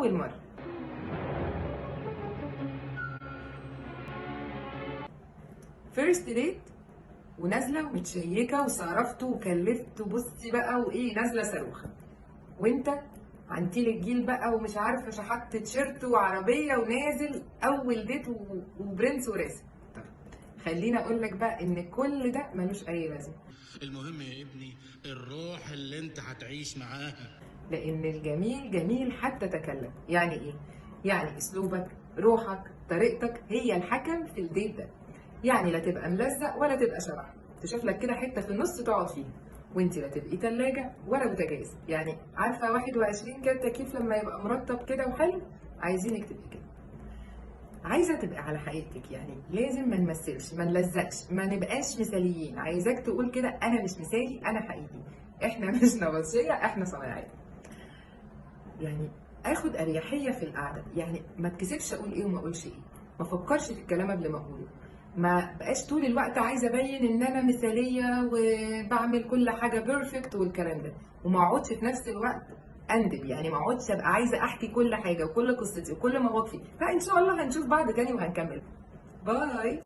اول مره. فيرست ديت ونازله ومتشيكه وصرفت وكلفت، وبصي بقى وايه، نازله صاروخ، وانت عنتيل الجيل بقى ومش عارفه شحطت تيشيرت وعربيه ونازل اول ديت وبرنس وراسم. طب خليني اقول لك بقى ان كل ده ملوش اي لازمه. المهم يا ابني الروح اللي انت هتعيش معاها. لان الجميل جميل حتى تكلم. يعني ايه؟ يعني اسلوبك، روحك، طريقتك هي الحكم في الديت ده. يعني لا تبقى ملزق ولا تبقى شبح، تشوف لك كده حته في النص تقعد فيها، وانت لا تبقي تلاجة ولا بوتاجاز. يعني عارفه 21 كده التكييف لما يبقى مرطب كده وحلو، عايزينك تبقي كده. عايزه تبقى على حقيقتك، يعني لازم ما نمثلش، ما نلزقش، ما نبقاش مثاليين. عايزاك تقول كده انا مش مثالي، انا حقيقي، احنا مش نبطشيه، احنا صنايعيه. يعني اخد اريحيه في القعده، يعني ما اتكسفش اقول ايه وما اقولش ايه، ما افكرش في الكلام قبل ما اقوله، ما بقاش طول الوقت عايزه ابين ان انا مثاليه وبعمل كل حاجه بيرفكت والكلام ده، وما اقعدش في نفس الوقت اندب. يعني ما اقعدش ابقى عايزه احكي كل حاجه وكل قصتي وكل مواقفي. لا ان شاء الله هنشوف بعض تاني وهنكمل. باي.